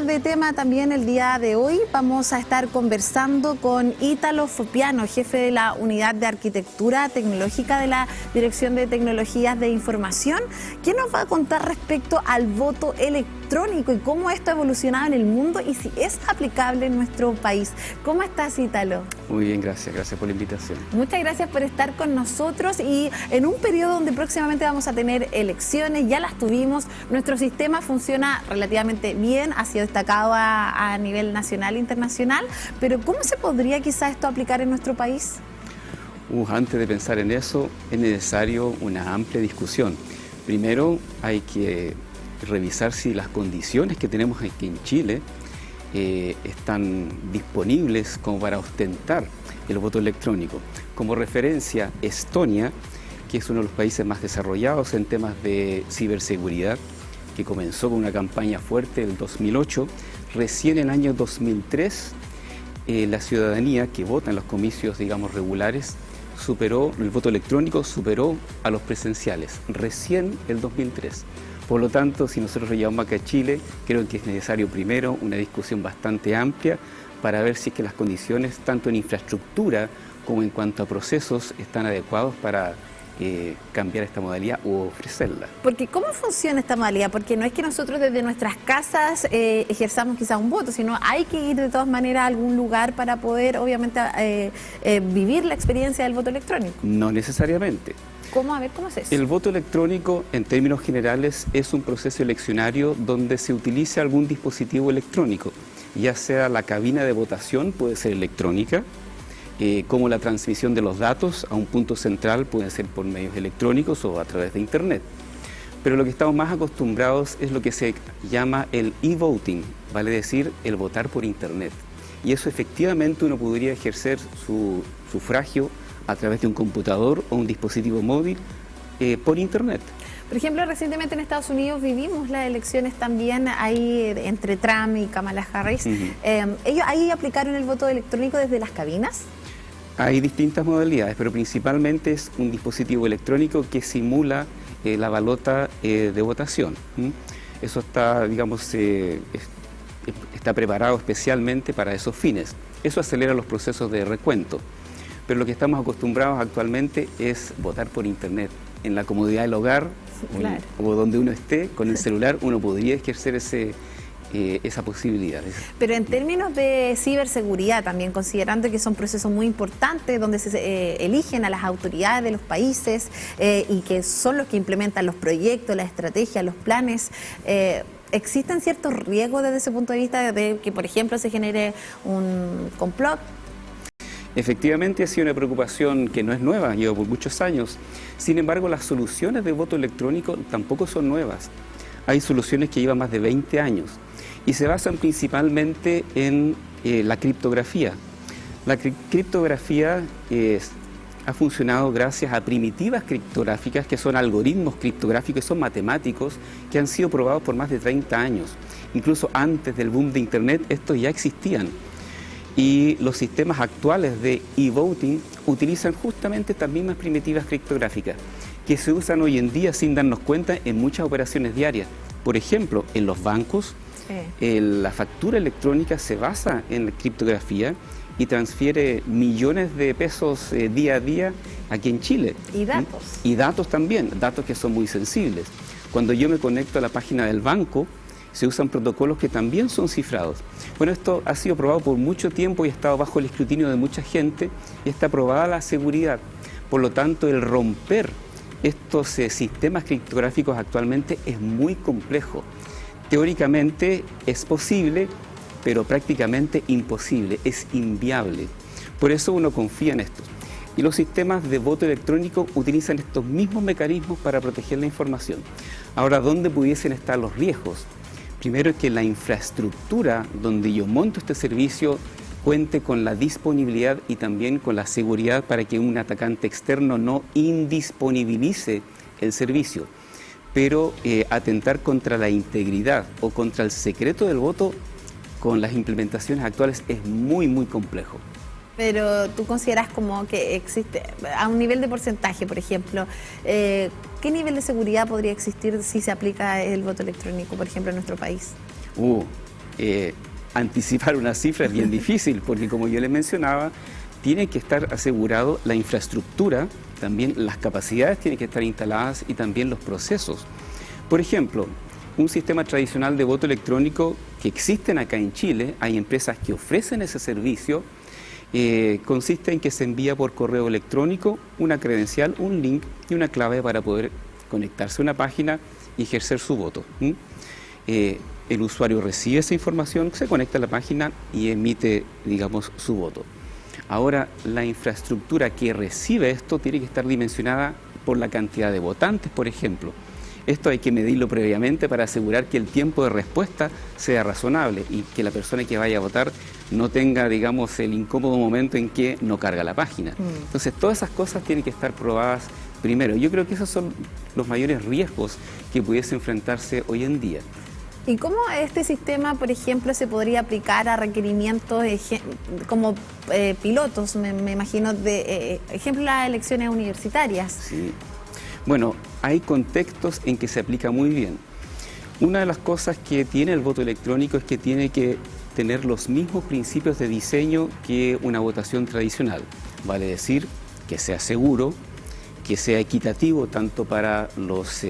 de tema también el día de hoy. Vamos a estar conversando con Ítalo Fopiano, jefe de la Unidad de Arquitectura Tecnológica de la Dirección de Tecnologías de Información, quien nos va a contar respecto al voto electrónico y cómo esto ha evolucionado en el mundo y si es aplicable en nuestro país. ¿Cómo estás, Ítalo? Muy bien, gracias. Gracias por la invitación. Muchas gracias por estar con nosotros y en un periodo donde próximamente vamos a tener elecciones, ya las tuvimos, nuestro sistema funciona relativamente bien, ha sido destacado a nivel nacional e internacional, pero ¿cómo se podría quizás esto aplicar en nuestro país? Antes de pensar en eso, es necesario una amplia discusión. Primero, hay que revisar si las condiciones que tenemos aquí en Chile están disponibles como para ostentar el voto electrónico. Como referencia, Estonia, que es uno de los países más desarrollados en temas de ciberseguridad, que comenzó con una campaña fuerte en el 2008, recién en el año 2003 la ciudadanía que vota en los comicios, digamos, regulares, el voto electrónico superó a los presenciales, recién el 2003. Por lo tanto, si nosotros lo llevamos acá a Chile, creo que es necesario primero una discusión bastante amplia para ver si es que las condiciones, tanto en infraestructura como en cuanto a procesos, están adecuados para cambiar esta modalidad o ofrecerla. Porque ¿cómo funciona esta modalidad? Porque no es que nosotros desde nuestras casas ejerzamos quizá un voto, sino hay que ir de todas maneras a algún lugar para poder, obviamente, vivir la experiencia del voto electrónico. No necesariamente. ¿Cómo? A ver, ¿cómo es eso? El voto electrónico, en términos generales, es un proceso eleccionario donde se utiliza algún dispositivo electrónico, ya sea la cabina de votación, puede ser electrónica, como la transmisión de los datos a un punto central puede ser por medios electrónicos o a través de Internet. Pero lo que estamos más acostumbrados es lo que se llama el e-voting, vale decir, el votar por Internet. Y eso efectivamente uno podría ejercer su sufragio a través de un computador o un dispositivo móvil por Internet. Por ejemplo, recientemente en Estados Unidos vivimos las elecciones también ahí entre Trump y Kamala Harris. ¿Ellos ahí aplicaron el voto electrónico desde las cabinas? Hay distintas modalidades, pero principalmente es un dispositivo electrónico que simula la balota de votación. Eso está, digamos, está preparado especialmente para esos fines. Eso acelera los procesos de recuento. Pero lo que estamos acostumbrados actualmente es votar por Internet. En la comodidad del hogar, claro, o donde uno esté, con el celular, uno podría ejercer esa posibilidad. Pero en términos de ciberseguridad también, considerando que son procesos muy importantes donde se eligen a las autoridades de los países y que son los que implementan los proyectos, las estrategias, los planes, ¿existen ciertos riesgos desde ese punto de vista de que, por ejemplo, se genere un complot? Efectivamente ha sido una preocupación que no es nueva, lleva por muchos años. Sin embargo, las soluciones de voto electrónico tampoco son nuevas. Hay soluciones que llevan más de 20 años y se basan principalmente en la criptografía. La criptografía ha funcionado gracias a primitivas criptográficas que son algoritmos criptográficos, son matemáticos que han sido probados por más de 30 años. Incluso antes del boom de Internet estos ya existían. Y los sistemas actuales de e-voting utilizan justamente estas mismas primitivas criptográficas que se usan hoy en día sin darnos cuenta en muchas operaciones diarias. Por ejemplo, en los bancos, la factura electrónica se basa en la criptografía y transfiere millones de pesos día a día aquí en Chile. Y datos. Y datos también, datos que son muy sensibles. Cuando yo me conecto a la página del banco, se usan protocolos que también son cifrados. Bueno, esto ha sido probado por mucho tiempo y ha estado bajo el escrutinio de mucha gente y está probada la seguridad. Por lo tanto, el romper estos sistemas criptográficos actualmente es muy complejo. Teóricamente es posible, pero prácticamente imposible, es inviable. Por eso uno confía en esto. Y los sistemas de voto electrónico utilizan estos mismos mecanismos para proteger la información. Ahora, ¿dónde pudiesen estar los riesgos? Primero es que la infraestructura donde yo monto este servicio cuente con la disponibilidad y también con la seguridad para que un atacante externo no indisponibilice el servicio. Pero atentar contra la integridad o contra el secreto del voto con las implementaciones actuales es muy, muy complejo. Pero tú consideras como que existe, a un nivel de porcentaje, por ejemplo, ¿qué nivel de seguridad podría existir si se aplica el voto electrónico, por ejemplo, en nuestro país? anticipar una cifra es bien difícil, porque como yo les mencionaba, tiene que estar asegurado la infraestructura, también las capacidades tienen que estar instaladas y también los procesos. Por ejemplo, un sistema tradicional de voto electrónico que existen acá en Chile, hay empresas que ofrecen ese servicio, consiste en que se envía por correo electrónico una credencial, un link y una clave para poder conectarse a una página y ejercer su voto. El usuario recibe esa información, se conecta a la página y emite, digamos, su voto. Ahora, la infraestructura que recibe esto tiene que estar dimensionada por la cantidad de votantes, por ejemplo. Esto hay que medirlo previamente para asegurar que el tiempo de respuesta sea razonable y que la persona que vaya a votar no tenga, digamos, el incómodo momento en que no carga la página. Entonces, todas esas cosas tienen que estar probadas primero. Yo creo que esos son los mayores riesgos que pudiese enfrentarse hoy en día. ¿Y cómo este sistema, por ejemplo, se podría aplicar a requerimientos como pilotos, me imagino, de ejemplo, las elecciones universitarias? Sí. Bueno, hay contextos en que se aplica muy bien. Una de las cosas que tiene el voto electrónico es que tiene que tener los mismos principios de diseño que una votación tradicional. Vale decir, que sea seguro, que sea equitativo tanto para los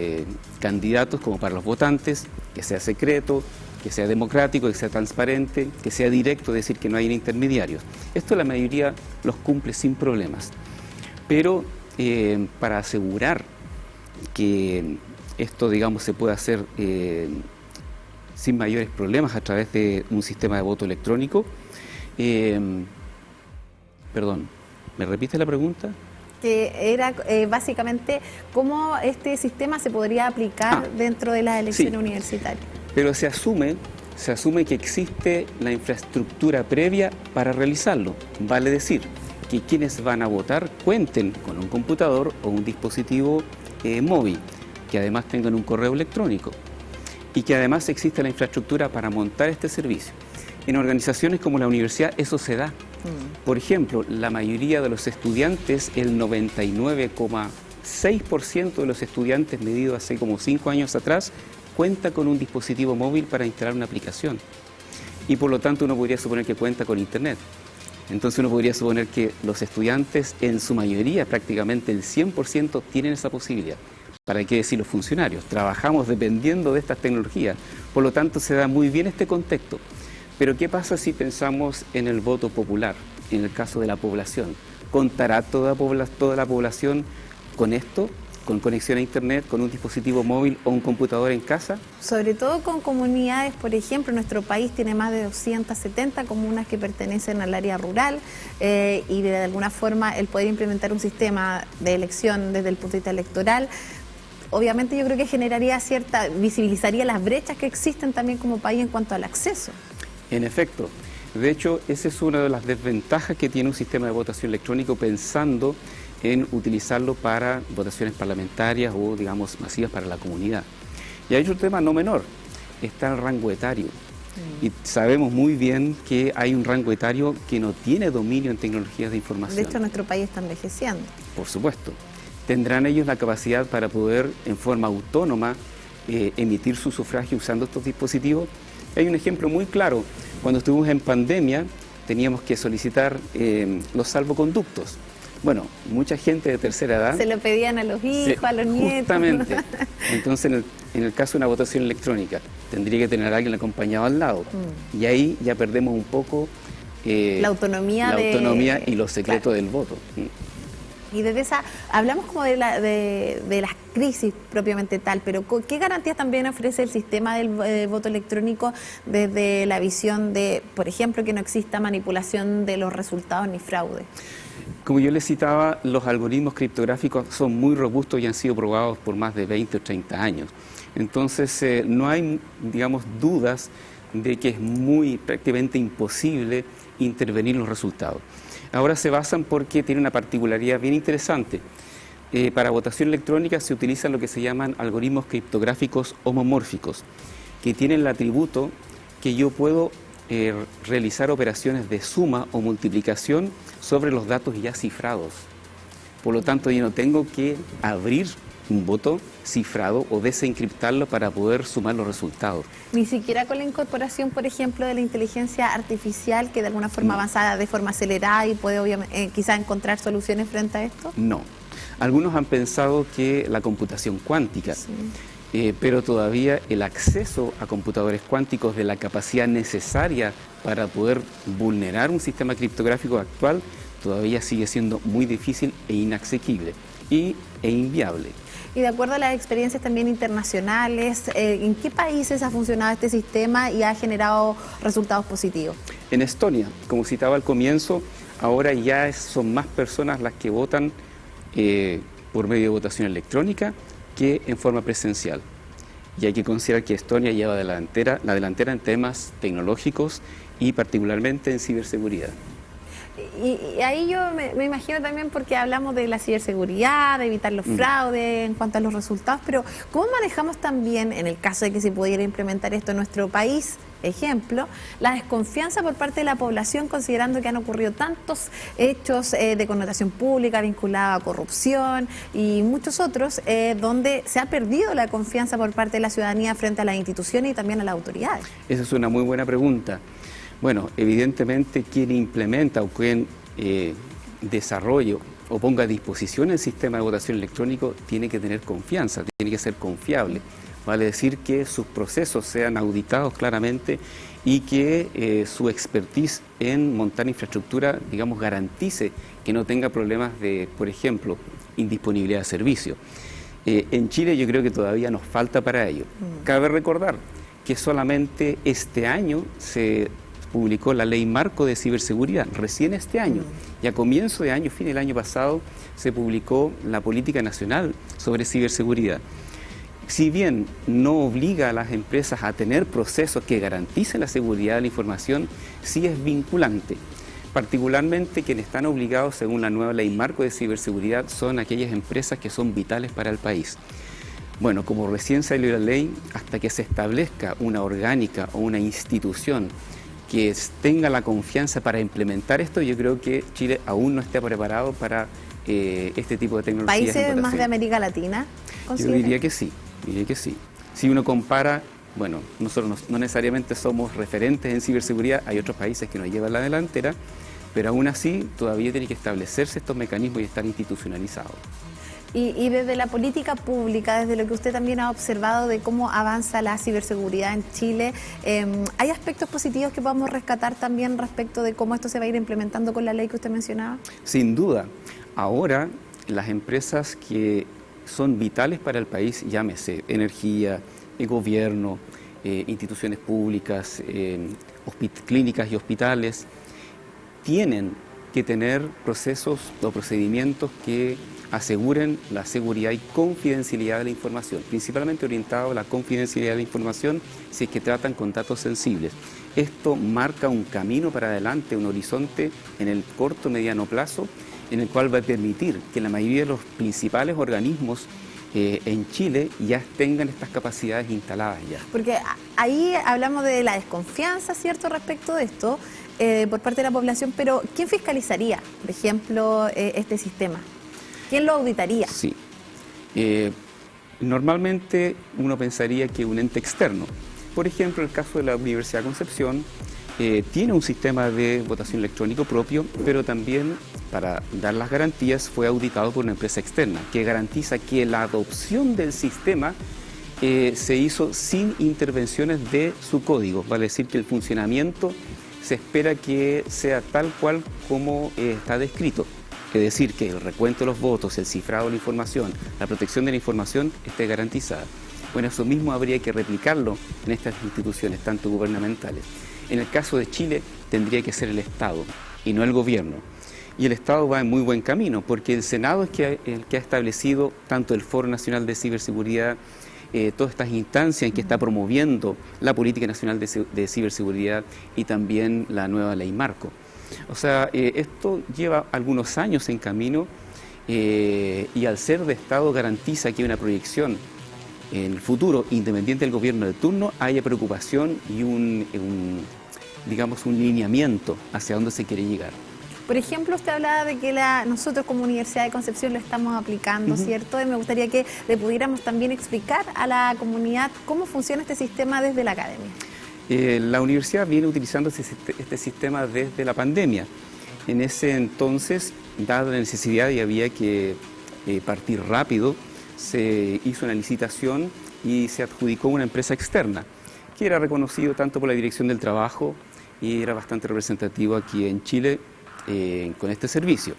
candidatos como para los votantes, que sea secreto, que sea democrático, que sea transparente, que sea directo, es decir, que no haya intermediarios. Esto la mayoría los cumple sin problemas. Pero para asegurar que esto, digamos, se pueda hacer sin mayores problemas a través de un sistema de voto electrónico, perdón, ¿me repite la pregunta? Que era básicamente cómo este sistema se podría aplicar dentro de las elecciones universitarias. Pero se asume que existe la infraestructura previa para realizarlo. Vale decir que quienes van a votar cuenten con un computador o un dispositivo móvil, que además tengan un correo electrónico y que además existe la infraestructura para montar este servicio. En organizaciones como la universidad eso se da. Por ejemplo, la mayoría de los estudiantes, el 99,6% de los estudiantes medido hace como 5 años atrás, cuenta con un dispositivo móvil para instalar una aplicación. Y por lo tanto uno podría suponer que cuenta con internet. Entonces uno podría suponer que los estudiantes, en su mayoría, prácticamente el 100%, tienen esa posibilidad. ¿Para qué decir los funcionarios? Trabajamos dependiendo de estas tecnologías. Por lo tanto, se da muy bien este contexto. Pero ¿qué pasa si pensamos en el voto popular, en el caso de la población? ¿Contará toda la población con esto? ¿Con conexión a internet, con un dispositivo móvil o un computador en casa? Sobre todo con comunidades, por ejemplo, nuestro país tiene más de 270 comunas que pertenecen al área rural y de alguna forma el poder implementar un sistema de elección desde el punto de vista electoral, obviamente yo creo que visibilizaría las brechas que existen también como país en cuanto al acceso. En efecto. De hecho, esa es una de las desventajas que tiene un sistema de votación electrónico pensando en utilizarlo para votaciones parlamentarias o, digamos, masivas para la comunidad. Y hay otro tema no menor, está el rango etario. Y sabemos muy bien que hay un rango etario que no tiene dominio en tecnologías de información. De hecho, nuestro país está envejeciendo. Por supuesto. ¿Tendrán ellos la capacidad para poder, en forma autónoma, emitir su sufragio usando estos dispositivos? Hay un ejemplo muy claro. Cuando estuvimos en pandemia, teníamos que solicitar los salvoconductos. Bueno, mucha gente de tercera edad... Se lo pedían a los hijos, a los nietos. Justamente. Entonces, en el caso de una votación electrónica, tendría que tener a alguien acompañado al lado. Y ahí ya perdemos un poco... la autonomía y los secretos del voto. Y desde esa, hablamos como de las crisis propiamente tal, pero ¿qué garantías también ofrece el sistema del voto electrónico desde la visión de, por ejemplo, que no exista manipulación de los resultados ni fraude? Como yo les citaba, los algoritmos criptográficos son muy robustos y han sido probados por más de 20 o 30 años. Entonces, no hay, digamos, dudas de que es prácticamente imposible intervenir en los resultados. Ahora se basan porque tiene una particularidad bien interesante. Para votación electrónica se utilizan lo que se llaman algoritmos criptográficos homomórficos, que tienen el atributo que yo puedo realizar operaciones de suma o multiplicación sobre los datos ya cifrados. Por lo tanto, yo no tengo que abrir un voto cifrado o desencriptarlo para poder sumar los resultados. Ni siquiera con la incorporación, por ejemplo, de la inteligencia artificial, que de alguna forma avanzada, de forma acelerada y puede obviamente quizás encontrar soluciones frente a esto. No. Algunos han pensado que la computación cuántica, pero todavía el acceso a computadores cuánticos de la capacidad necesaria para poder vulnerar un sistema criptográfico actual todavía sigue siendo muy difícil e inasequible e inviable. Y de acuerdo a las experiencias también internacionales, ¿en qué países ha funcionado este sistema y ha generado resultados positivos? En Estonia, como citaba al comienzo, ahora ya son más personas las que votan por medio de votación electrónica que en forma presencial. Y hay que considerar que Estonia lleva la delantera en temas tecnológicos y particularmente en ciberseguridad. Y ahí yo me imagino también, porque hablamos de la ciberseguridad, de evitar los fraudes en cuanto a los resultados, pero ¿cómo manejamos también, en el caso de que se pudiera implementar esto en nuestro país, ejemplo, la desconfianza por parte de la población, considerando que han ocurrido tantos hechos de connotación pública vinculada a corrupción y muchos otros, donde se ha perdido la confianza por parte de la ciudadanía frente a las instituciones y también a las autoridades? Esa es una muy buena pregunta. Bueno, evidentemente quien implementa o quien desarrolle o ponga a disposición el sistema de votación electrónico tiene que tener confianza, tiene que ser confiable. Vale decir que sus procesos sean auditados claramente y que su expertise en montar infraestructura, digamos, garantice que no tenga problemas de, por ejemplo, indisponibilidad de servicio. En Chile yo creo que todavía nos falta para ello. Cabe recordar que solamente este año se publicó la Ley Marco de Ciberseguridad, recién este año, y a comienzo de año, fin del año pasado, se publicó la Política Nacional sobre Ciberseguridad. Si bien no obliga a las empresas a tener procesos que garanticen la seguridad de la información, sí es vinculante. Particularmente quienes están obligados, según la nueva Ley Marco de Ciberseguridad, son aquellas empresas que son vitales para el país. Bueno, como recién salió la ley, hasta que se establezca una orgánica o una institución que tenga la confianza para implementar esto, yo creo que Chile aún no está preparado para este tipo de tecnologías. ¿Países más de América Latina? Yo diría que sí, Si uno compara, bueno, nosotros no necesariamente somos referentes en ciberseguridad, hay otros países que nos llevan la delantera, pero aún así todavía tienen que establecerse estos mecanismos y estar institucionalizados. Y desde la política pública, desde lo que usted también ha observado de cómo avanza la ciberseguridad en Chile, ¿hay aspectos positivos que podamos rescatar también respecto de cómo esto se va a ir implementando con la ley que usted mencionaba? Sin duda. Ahora, las empresas que son vitales para el país, llámese energía, gobierno, instituciones públicas, clínicas y hospitales, tienen que tener procesos o procedimientos que aseguren la seguridad y confidencialidad de la información, principalmente orientado a la confidencialidad de la información si es que tratan con datos sensibles. Esto marca un camino para adelante, un horizonte en el corto mediano plazo, en el cual va a permitir que la mayoría de los principales organismos en Chile ya tengan estas capacidades instaladas ya. Porque ahí hablamos de la desconfianza, ¿cierto?, respecto de esto por parte de la población, pero ¿quién fiscalizaría, por ejemplo, este sistema? ¿Quién lo auditaría? Sí. Normalmente uno pensaría que un ente externo. Por ejemplo, el caso de la Universidad de Concepción tiene un sistema de votación electrónico propio, pero también, para dar las garantías, fue auditado por una empresa externa que garantiza que la adopción del sistema se hizo sin intervenciones de su código. Vale decir que el funcionamiento se espera que sea tal cual como está descrito. Es decir, que el recuento de los votos, el cifrado de la información, la protección de la información esté garantizada. Bueno, eso mismo habría que replicarlo en estas instituciones, tanto gubernamentales. En el caso de Chile, tendría que ser el Estado y no el gobierno. Y el Estado va en muy buen camino, porque el Senado es el que ha establecido tanto el Foro Nacional de Ciberseguridad, todas estas instancias en que está promoviendo la Política Nacional de Ciberseguridad y también la nueva Ley Marco. O sea, esto lleva algunos años en camino y al ser de Estado garantiza que hay una proyección en el futuro, independiente del gobierno de turno, haya preocupación y digamos, un lineamiento hacia dónde se quiere llegar. Por ejemplo, usted hablaba de que nosotros como Universidad de Concepción lo estamos aplicando, ¿cierto? Y me gustaría que le pudiéramos también explicar a la comunidad cómo funciona este sistema desde la academia. La universidad viene utilizando este sistema desde la pandemia. En ese entonces, dada la necesidad y había que partir rápido, se hizo una licitación y se adjudicó una empresa externa, que era reconocido tanto por la Dirección del Trabajo y era bastante representativo aquí en Chile con este servicio.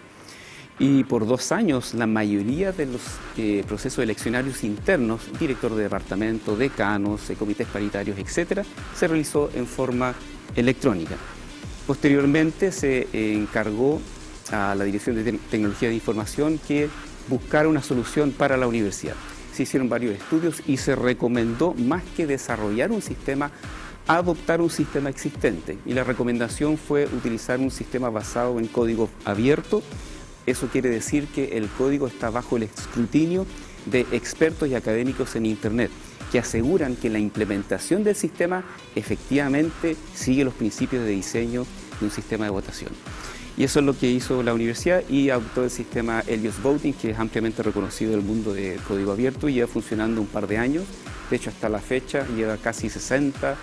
Y por 2 años la mayoría de los procesos eleccionarios internos, director de departamento, decanos, comités paritarios, etcétera, se realizó en forma electrónica. Posteriormente se encargó a la Dirección de Tecnología de Información que buscara una solución para la universidad. Se hicieron varios estudios y se recomendó, más que desarrollar un sistema, adoptar un sistema existente. Y la recomendación fue utilizar un sistema basado en código abierto. Eso quiere decir que el código está bajo el escrutinio de expertos y académicos en Internet, que aseguran que la implementación del sistema efectivamente sigue los principios de diseño de un sistema de votación. Y eso es lo que hizo la universidad y adoptó el sistema Helios Voting, que es ampliamente reconocido en el mundo del código abierto y lleva funcionando un par de años. De hecho, hasta la fecha lleva casi 60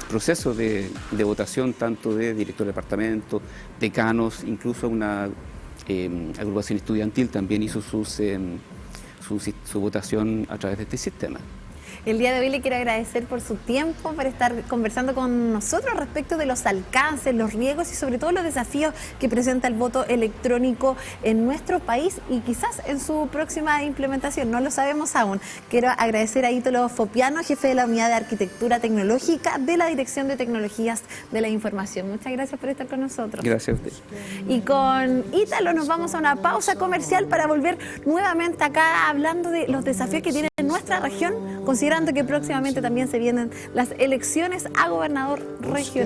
procesos de votación, tanto de director de departamento, decanos, incluso una agrupación estudiantil también hizo su votación a través de este sistema. El día de hoy le quiero agradecer por su tiempo, por estar conversando con nosotros respecto de los alcances, los riesgos y sobre todo los desafíos que presenta el voto electrónico en nuestro país y quizás en su próxima implementación, no lo sabemos aún. Quiero agradecer a Ítalo Fopiano, jefe de la Unidad de Arquitectura Tecnológica de la Dirección de Tecnologías de la Información. Muchas gracias por estar con nosotros. Gracias a usted. Y con Ítalo nos vamos a una pausa comercial para volver nuevamente acá hablando de los desafíos que tiene nuestra región, considerando que próximamente también se vienen las elecciones a gobernador regional.